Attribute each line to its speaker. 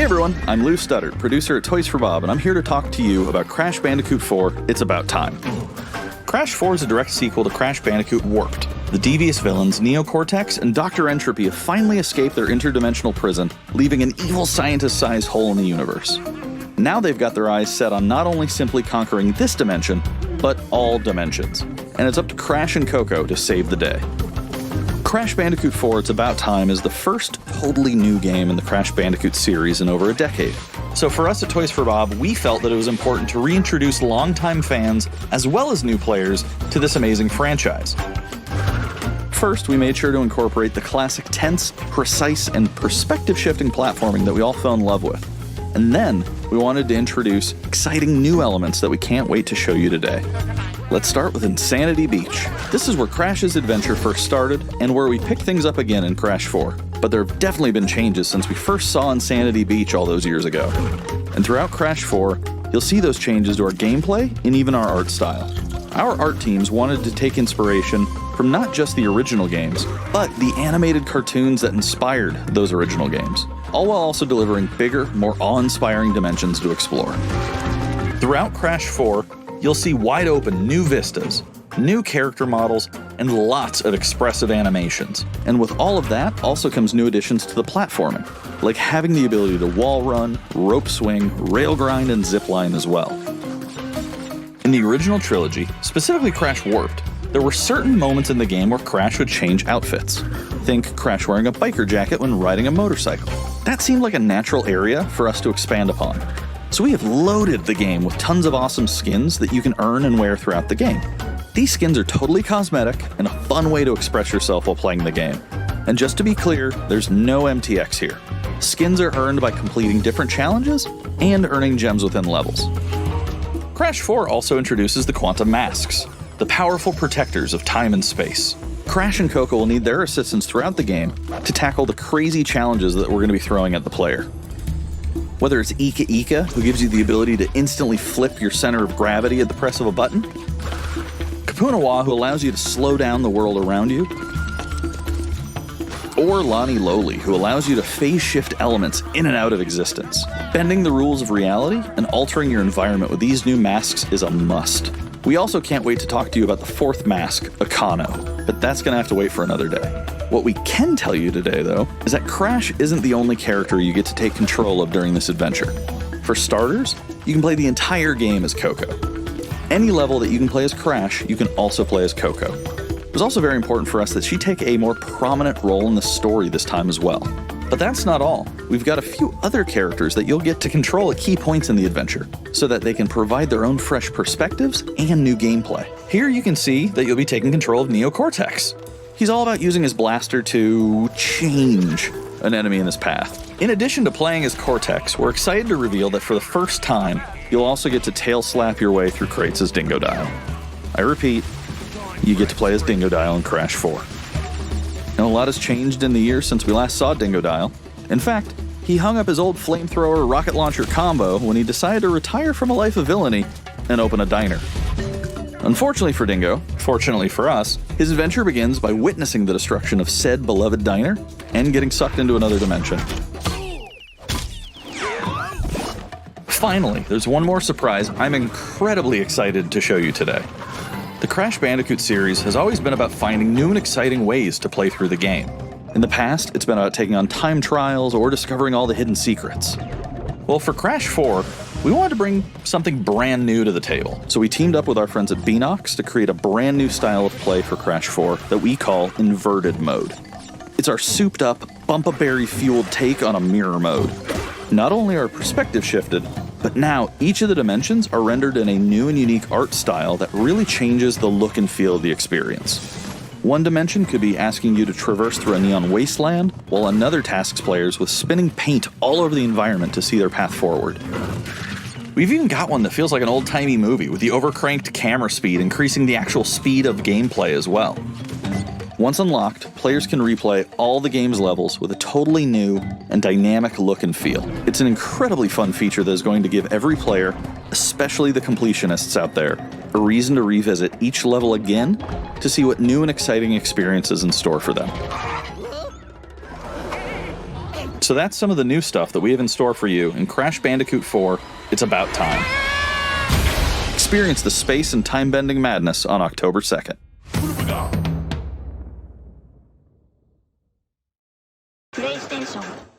Speaker 1: Hey everyone, I'm Lou Studdard, producer at Toys for Bob, and I'm here to talk to you about Crash Bandicoot 4, It's About Time. Crash 4 is a direct sequel to Crash Bandicoot Warped. The devious villains, Neo-Cortex and Dr. Entropy, have finally escaped their interdimensional prison, leaving an evil scientist-sized hole in the universe. Now they've got their eyes set on not only simply conquering this dimension, but all dimensions. And it's up to Crash and Coco to save the day. Crash Bandicoot 4 It's About Time is the first totally new game in the Crash Bandicoot series in over a decade. So for us at Toys for Bob, we felt that it was important to reintroduce longtime fans, as well as new players, to this amazing franchise. First, we made sure to incorporate the classic tense, precise, and perspective-shifting platforming that we all fell in love with. And then, we wanted to introduce exciting new elements that we can't wait to show you today. Let's start with Insanity Beach. This is where Crash's adventure first started, and where we pick things up again in Crash 4. But there have definitely been changes since we first saw Insanity Beach all those years ago. And throughout Crash 4, you'll see those changes to our gameplay and even our art style. Our art teams wanted to take inspiration from not just the original games, but the animated cartoons that inspired those original games, all while also delivering bigger, more awe-inspiring dimensions to explore. Throughout Crash 4, you'll see wide-open new vistas, new character models, and lots of expressive animations. And with all of that also comes new additions to the platforming, like having the ability to wall run, rope swing, rail grind, and zipline as well. In the original trilogy, specifically Crash Warped, there were certain moments in the game where Crash would change outfits. Think Crash wearing a biker jacket when riding a motorcycle. That seemed like a natural area for us to expand upon. So we have loaded the game with tons of awesome skins that you can earn and wear throughout the game. These skins are totally cosmetic and a fun way to express yourself while playing the game. And just to be clear, there's no MTX here. Skins are earned by completing different challenges and earning gems within levels. Crash 4 also introduces the Quantum Masks, the powerful protectors of time and space. Crash and Coco will need their assistance throughout the game to tackle the crazy challenges that we're going to be throwing at the player. Whether it's Ika Ika, who gives you the ability to instantly flip your center of gravity at the press of a button, Kapunawa, who allows you to slow down the world around you, or Lani Loli, who allows you to phase shift elements in and out of existence. Bending the rules of reality and altering your environment with these new masks is a must. We also can't wait to talk to you about the fourth mask, Akano, but that's going to have to wait for another day. What we can tell you today, though, is that Crash isn't the only character you get to take control of during this adventure. For starters, you can play the entire game as Coco. Any level that you can play as Crash, you can also play as Coco. It was also very important for us that she take a more prominent role in the story this time as well. But that's not all. We've got a few other characters that you'll get to control at key points in the adventure, so that they can provide their own fresh perspectives and new gameplay. Here you can see that you'll be taking control of Neo-Cortex. He's all about using his blaster to change an enemy in his path. In addition to playing as Cortex, we're excited to reveal that for the first time, you'll also get to tail slap your way through crates as Dingodile. I repeat, you get to play as Dingodile in Crash 4. And a lot has changed in the years since we last saw Dingodile. In fact, he hung up his old flamethrower rocket launcher combo when he decided to retire from a life of villainy and open a diner. Unfortunately for Dingo, fortunately for us, his adventure begins by witnessing the destruction of said beloved diner and getting sucked into another dimension. Finally, there's one more surprise I'm incredibly excited to show you today. The Crash Bandicoot series has always been about finding new and exciting ways to play through the game. In the past, it's been about taking on time trials or discovering all the hidden secrets. Well, for Crash 4, we wanted to bring something brand new to the table, so we teamed up with our friends at Beanox to create a brand new style of play for Crash 4 that we call Inverted Mode. It's our souped-up, bumpa-berry-fueled take on a mirror mode. Not only are perspective shifted, but now each of the dimensions are rendered in a new and unique art style that really changes the look and feel of the experience. One dimension could be asking you to traverse through a neon wasteland, while another tasks players with spinning paint all over the environment to see their path forward. We've even got one that feels like an old-timey movie, with the overcranked camera speed increasing the actual speed of gameplay as well. Once unlocked, players can replay all the game's levels with a totally new and dynamic look and feel. It's an incredibly fun feature that is going to give every player, especially the completionists out there, a reason to revisit each level again to see what new and exciting experiences in store for them. So that's some of the new stuff that we have in store for you in Crash Bandicoot 4, It's About Time. Experience the space and time-bending madness on October 2nd.
Speaker 2: PlayStation